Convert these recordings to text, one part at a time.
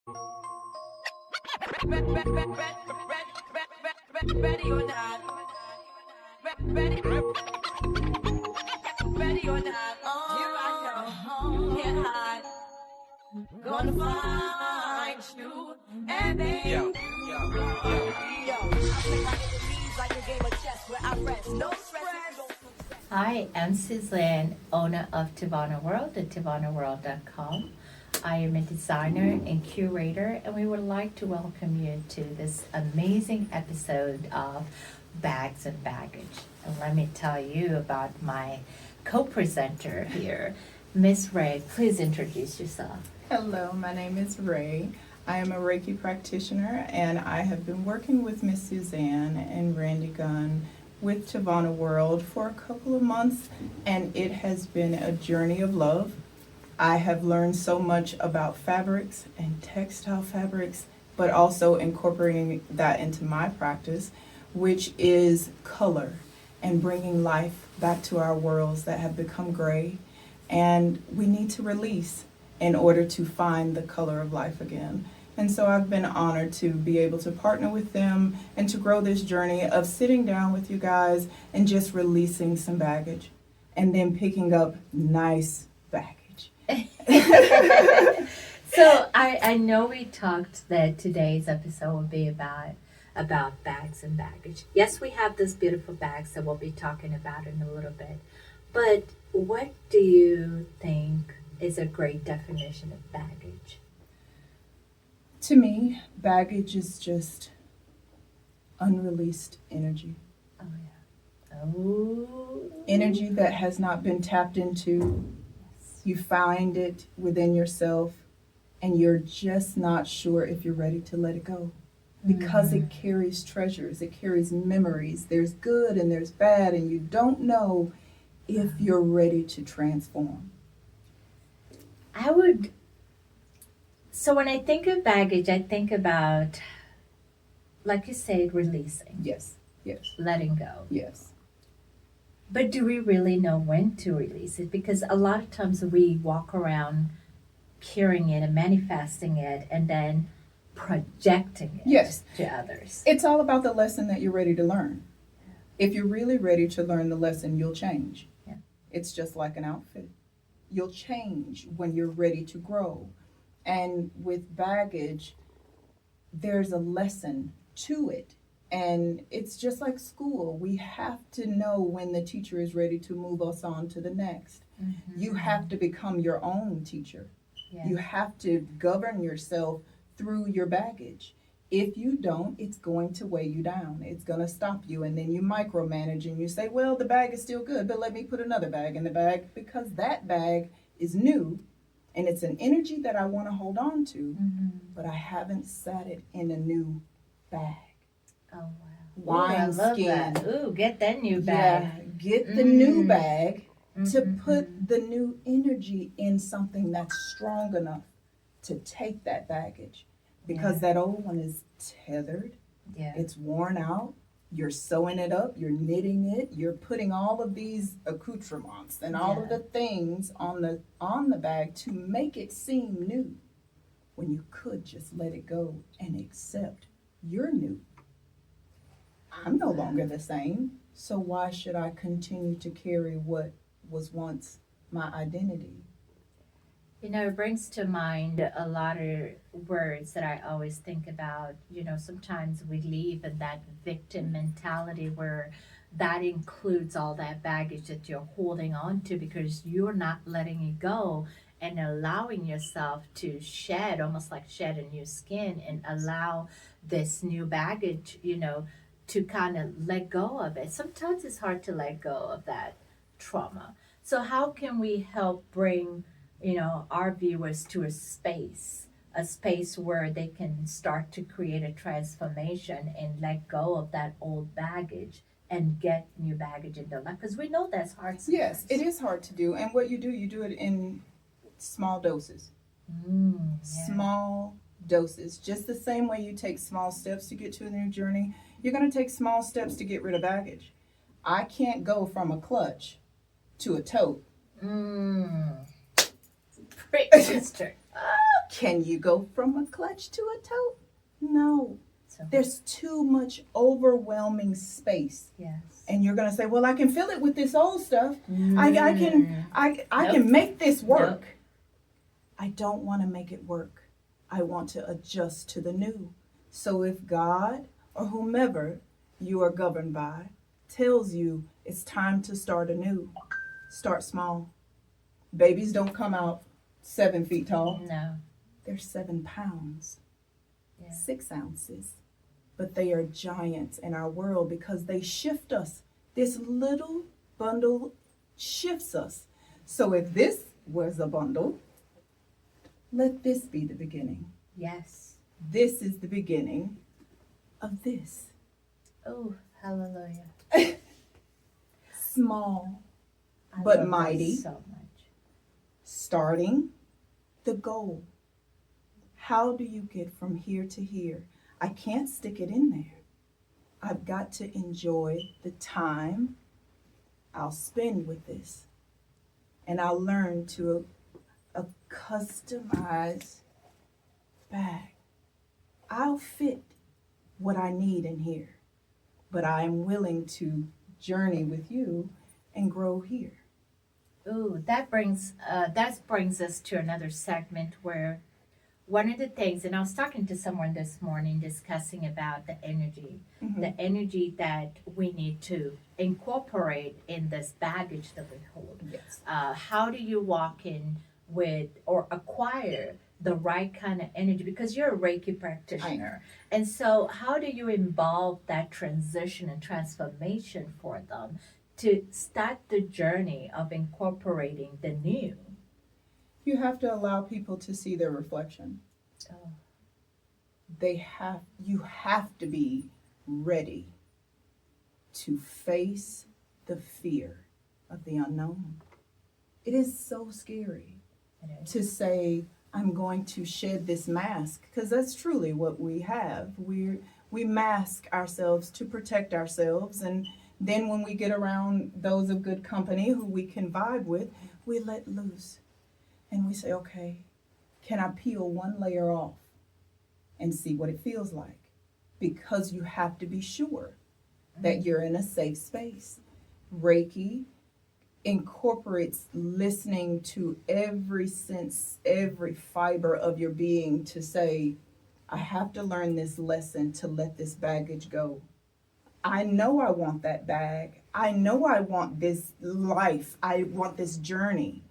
Ready or not. Ready or not. Here I come. Can't hide. Gonna find you and then I play my enemies like a game of chess where I rest. No stress. Hi, I'm Suzanne, owner of Tivona World at TivonaWorld.com. I am a designer and curator, and we would like to welcome you to this amazing episode of Bags and Baggage. And let me tell you about my co-presenter here, Miss Ray. Please introduce yourself. Hello, my name is Ray. I am a Reiki practitioner, and I have been working with Miss Suzanne and Randy Gunn with Tivona World for a couple of months, and it has been a journey of love. I have learned so much about fabrics and textile fabrics, but also incorporating that into my practice, which is color and bringing life back to our worlds that have become gray, and we need to release in order to find the color of life again. And so I've been honored to be able to partner with them and to grow this journey of sitting down with you guys and just releasing some baggage and then picking up nice baggage. So I know we talked that today's episode will be about bags and baggage. Yes, we have those beautiful bags that we'll be talking about in a little bit. But what do you think is a great definition of baggage? To me, baggage is just unreleased energy. Oh, yeah. Oh. Energy that has not been tapped into. You find it within yourself, and you're just not sure if you're ready to let it go. Because it carries treasures, it carries memories. There's good and there's bad, and you don't know if you're ready to transform. So when I think of baggage, I think about, like you said, releasing. Yes, Letting go. yes. But do we really know when to release it? Because a lot of times we walk around carrying it and manifesting it and then projecting it Yes. to others. It's all about the lesson that you're ready to learn. If you're really ready to learn the lesson, you'll change. Yeah. It's just like an outfit. You'll change when you're ready to grow. And with baggage, there's a lesson to it. And it's just like school. We have to know when the teacher is ready to move us on to the next. Mm-hmm. You have to become your own teacher. Yeah. You have to govern yourself through your baggage. If you don't, it's going to weigh you down. It's going to stop you. And then you micromanage and you say, well, the bag is still good, but let me put another bag in the bag because that bag is new. And it's an energy that I want to hold on to, but I haven't sat it in a new bag. Oh, wow. I love Wineskin. that. Ooh, get that new bag. Yeah, get the new bag to Mhm. put the new energy in something that's strong enough to take that baggage. Because that old one is tethered, Yeah. it's worn out. You're sewing it up, you're knitting it, you're putting all of these accoutrements and all of the things on the bag to make it seem new, when you could just let it go and accept you're new. I'm no longer the same, so why should I continue to carry what was once my identity? You know, it brings to mind a lot of words that I always think about. You know, sometimes we live in that victim mentality where that includes all that baggage that you're holding on to because you're not letting it go and allowing yourself to shed, almost like shed a new skin and allow this new baggage, you know, to kind of let go of it. Sometimes it's hard to let go of that trauma. So how can we help bring, you know, our viewers to a space where they can start to create a transformation and let go of that old baggage and get new baggage in their life? Because we know that's hard sometimes. Yes, it is hard to do. And what you do it in small doses. Small doses. Just the same way you take small steps to get to a new journey, you're going to take small steps to get rid of baggage. I can't go from a clutch to a tote. Great sister. Can you go from a clutch to a toe? No. So, There's too much overwhelming space. yes. And you're going to say, well, I can fill it with this old stuff. I can make this work. Nope. I don't want to make it work. I want to adjust to the new. So if God or whomever you are governed by tells you it's time to start anew, start small. Babies don't come out 7 feet tall. No. They're 7 pounds, Yeah. 6 ounces. But they are giants in our world because they shift us. This little bundle shifts us. So if this was a bundle, let this be the beginning. Yes. This is the beginning of this. Oh, hallelujah. Small, I but love mighty. that so much. Starting the goal. How do you get from here to here? I can't stick it in there. I've got to enjoy the time I'll spend with this. And I'll learn to a customized bag. I'll fit what I need in here, but I am willing to journey with you and grow here. Ooh, that brings us to another segment where one of the things, and I was talking to someone this morning discussing about the energy that we need to incorporate in this baggage that we hold. Yes. How do you walk in with or acquire the right kind of energy? Because you're a Reiki practitioner. And so how do you involve that transition and transformation for them to start the journey of incorporating the new? You have to allow people to see their reflection. Oh. You have to be ready to face the fear of the unknown. It is so scary to say, I'm going to shed this mask, because that's truly what we have. We mask ourselves to protect ourselves, and then when we get around those of good company who we can vibe with, we let loose. And we say, okay, can I peel one layer off and see what it feels like? Because you have to be sure that you're in a safe space. Reiki incorporates listening to every sense, every fiber of your being to say, I have to learn this lesson to let this baggage go. I know I want that bag. I know I want this life. I want this journey.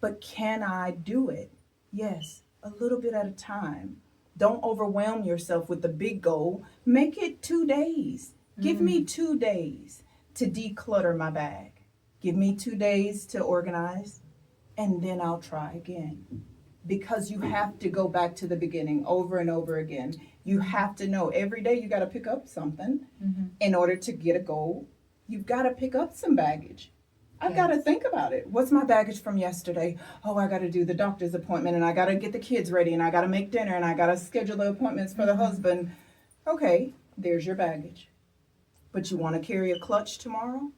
But can I do it? Yes, a little bit at a time. Don't overwhelm yourself with the big goal. Make it 2 days. Give me 2 days to declutter my bag. Give me 2 days to organize, and then I'll try again. Because you have to go back to the beginning over and over again. You have to know every day you got to pick up something in order to get a goal. You've got to pick up some baggage. I've got to think about it. What's my baggage from yesterday? Oh, I got to do the doctor's appointment, and I got to get the kids ready, and I got to make dinner, and I got to schedule the appointments for the husband. Okay, there's your baggage. But you want to carry a clutch tomorrow?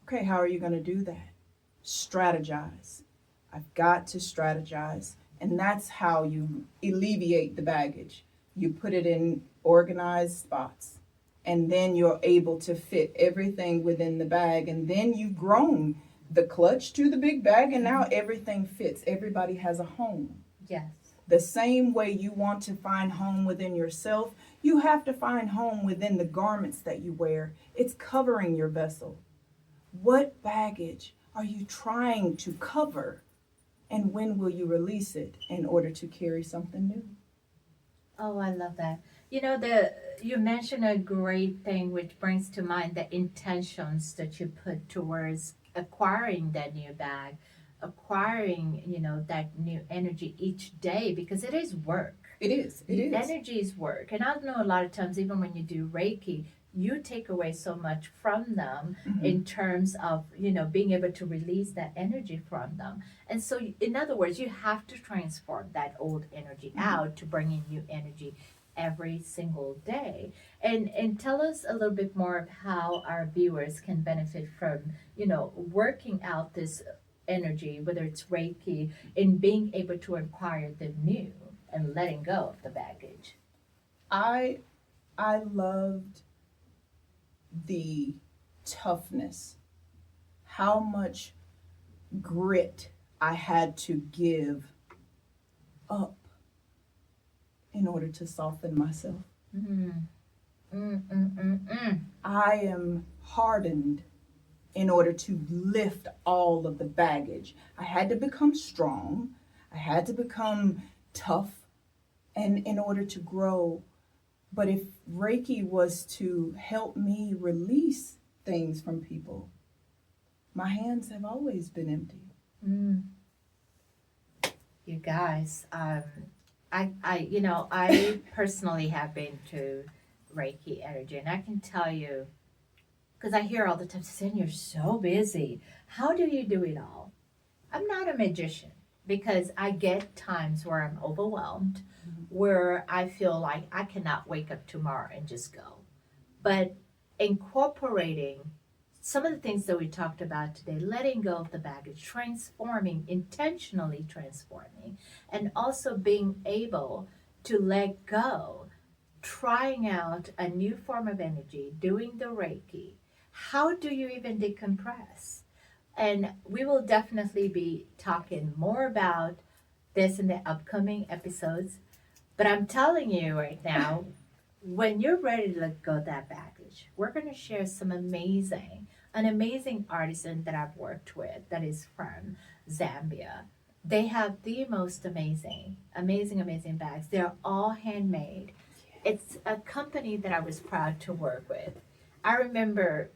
Okay, how are you going to do that? Strategize. I've got to strategize. And that's how you alleviate the baggage. You put it in organized spots. And then you're able to fit everything within the bag. And then you've grown the clutch to the big bag, and now everything fits. Everybody has a home. Yes. The same way you want to find home within yourself, you have to find home within the garments that you wear. It's covering your vessel. What baggage are you trying to cover? And when will you release it in order to carry something new? Oh, I love that. You know, you mentioned a great thing which brings to mind the intentions that you put towards acquiring that new bag, acquiring, that new energy each day, because it is work. It is. Energy is work. And I know a lot of times, even when you do Reiki, you take away so much from them in terms of, being able to release that energy from them. And so, in other words, you have to transform that old energy out to bring in new energy every single day. And tell us a little bit more of how our viewers can benefit from, working out this energy, whether it's Reiki, in being able to acquire the new and letting go of the baggage? I I loved the toughness, how much grit I had to give up in order to soften myself. Mm. Mm, mm, mm, mm. I am hardened in order to lift all of the baggage. I had to become strong. I had to become tough and in order to grow. But if Reiki was to help me release things from people, my hands have always been empty. Mm. You guys, I personally have been to Reiki energy, and I can tell you, because I hear all the time, Suzanne, you're so busy. How do you do it all? I'm not a magician because I get times where I'm overwhelmed, where I feel like I cannot wake up tomorrow and just go. But incorporating some of the things that we talked about today, letting go of the baggage, transforming, intentionally transforming, and also being able to let go, trying out a new form of energy, doing the Reiki. How do you even decompress? And we will definitely be talking more about this in the upcoming episodes. But I'm telling you right now, when you're ready to let go of that baggage, we're going to share an amazing artisan that I've worked with that is from Zambia. They have the most amazing bags. They're all handmade. It's a company that I was proud to work with. I remember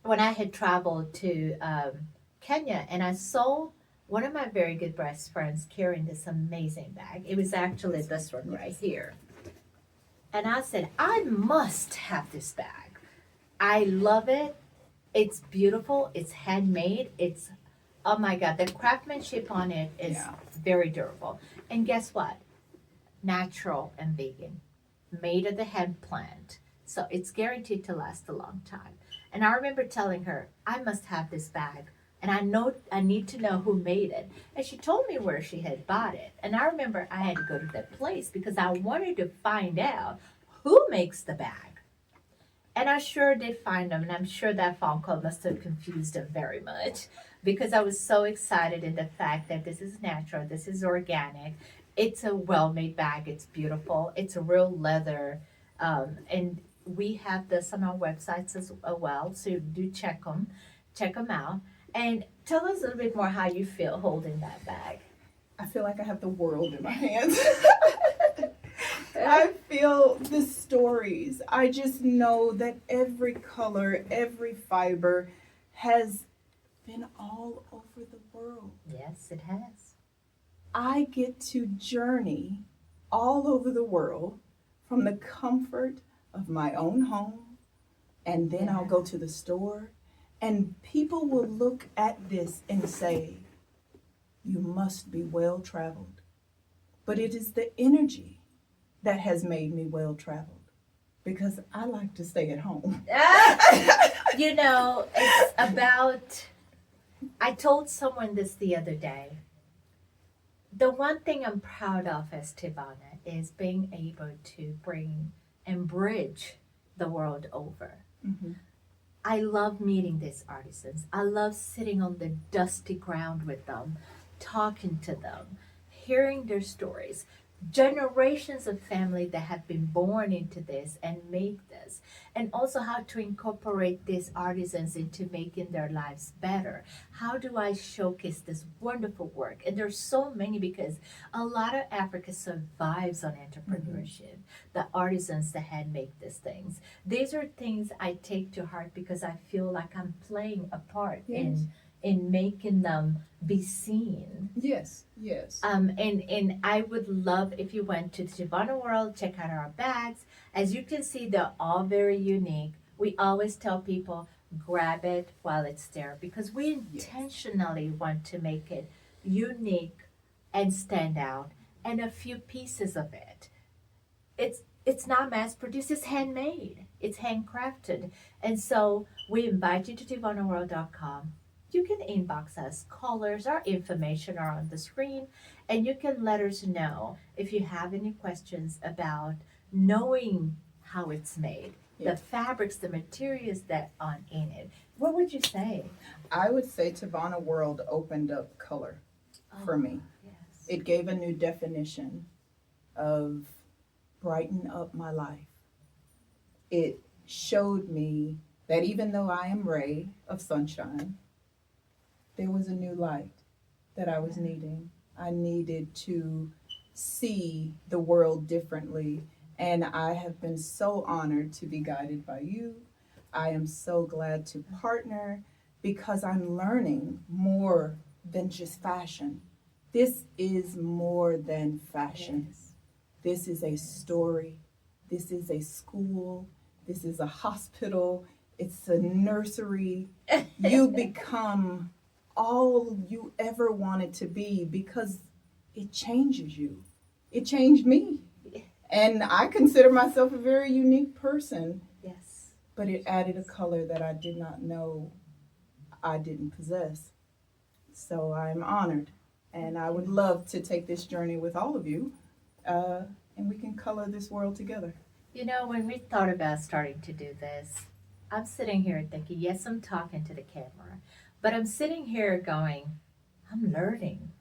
when I had traveled to Kenya and I saw one of my very good best friends carrying this amazing bag. It was actually this one right here. And I said, I must have this bag. I love it. It's beautiful. It's handmade. It's, oh my God, the craftsmanship on it is very durable. And guess what? Natural and vegan, made of the hemp plant. So it's guaranteed to last a long time. And I remember telling her, I must have this bag. And I need to know who made it. And she told me where she had bought it. And I remember I had to go to that place because I wanted to find out who makes the bag. And I sure did find them. And I'm sure that phone call must have confused them very much because I was so excited in the fact that this is natural, this is organic. It's a well-made bag. It's beautiful. It's a real leather. And we have this on our websites as well. So do check them out. And tell us a little bit more how you feel holding that bag. I feel like I have the world in my hands. I feel the stories. I just know that every color, every fiber has been all over the world. Yes, it has. I get to journey all over the world from the comfort of my own home, and then I'll go to the store, and people will look at this and say, you must be well traveled. But it is the energy that has made me well traveled because I like to stay at home. It's about, I told someone this the other day. The one thing I'm proud of as Tivona is being able to bring and bridge the world over. Mm-hmm. I love meeting these artisans. I love sitting on the dusty ground with them, talking to them, hearing their stories. Generations of family that have been born into this and make this, and also how to incorporate these artisans into making their lives better. How do I showcase this wonderful work? And there's so many because a lot of Africa survives on entrepreneurship. The artisans that hand make these things. These are things I take to heart because I feel like I'm playing a part in making them be seen. Yes. And I would love if you went to the Tivona World, check out our bags. As you can see, they're all very unique. We always tell people, grab it while it's there because we intentionally want to make it unique and stand out, and a few pieces of it. It's not mass produced, it's handmade, it's handcrafted. And so we invite you to tivonaworld.com. you can inbox us. Callers, our information are on the screen, and you can let us know if you have any questions about knowing how it's made, the Yes. fabrics, the materials that are in it. What would you say? I would say Tivona World opened up color for me. Yes. It gave a new definition of brighten up my life. It showed me that even though I am ray of sunshine, there was a new light that I was needing. I needed to see the world differently, and I have been so honored to be guided by you. I am so glad to partner because I'm learning more than just fashion. This is more than fashion. Yes. This is a story. This is a school. This is a hospital. It's a nursery. You become all you ever wanted to be because it changes you. It changed me. And I consider myself a very unique person, Yes. but it added a color that I did not know I didn't possess. So I'm honored. And I would love to take this journey with all of you, and we can color this world together. You know, when we thought about starting to do this, I'm sitting here thinking, yes, I'm talking to the camera, but I'm sitting here going, I'm learning.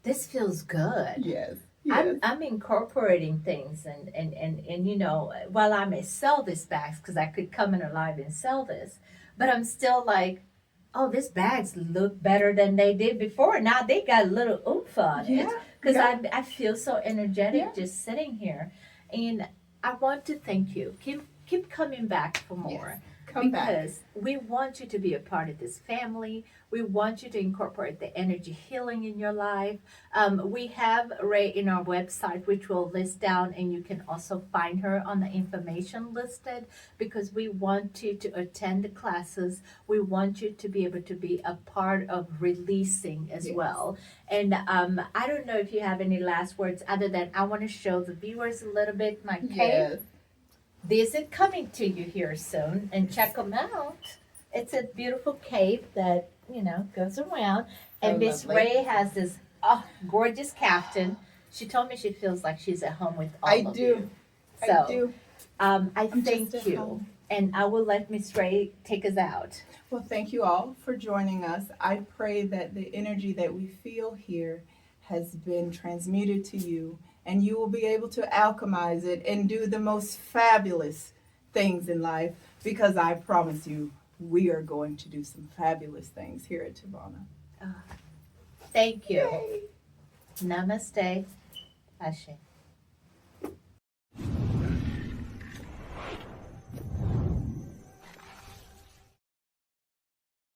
This feels good. Yes. I'm incorporating things and you know, while I may sell this bags because I could come in alive and sell this, but I'm still like, oh, these bags look better than they did before. Now they got a little oomph on it because I feel so energetic just sitting here, and I want to thank you. Keep coming back for more. Yes. Come back. Because we want you to be a part of this family. We want you to incorporate the energy healing in your life. We have Ray in our website, which we'll list down, and you can also find her on the information listed because we want you to attend the classes. We want you to be able to be a part of releasing as well. And I don't know if you have any last words other than I want to show the viewers a little bit my cape. Yes. These are coming to you here soon, and check them out. It's a beautiful cape that, you know, goes around. And Miss Ray has this gorgeous captain. She told me she feels like she's at home with all of you. So, I do. I thank you. Home. And I will let Miss Ray take us out. Well, thank you all for joining us. I pray that the energy that we feel here has been transmuted to you, and you will be able to alchemize it and do the most fabulous things in life, because I promise you, we are going to do some fabulous things here at Tivona. Thank you. Yay. Namaste. Ashe.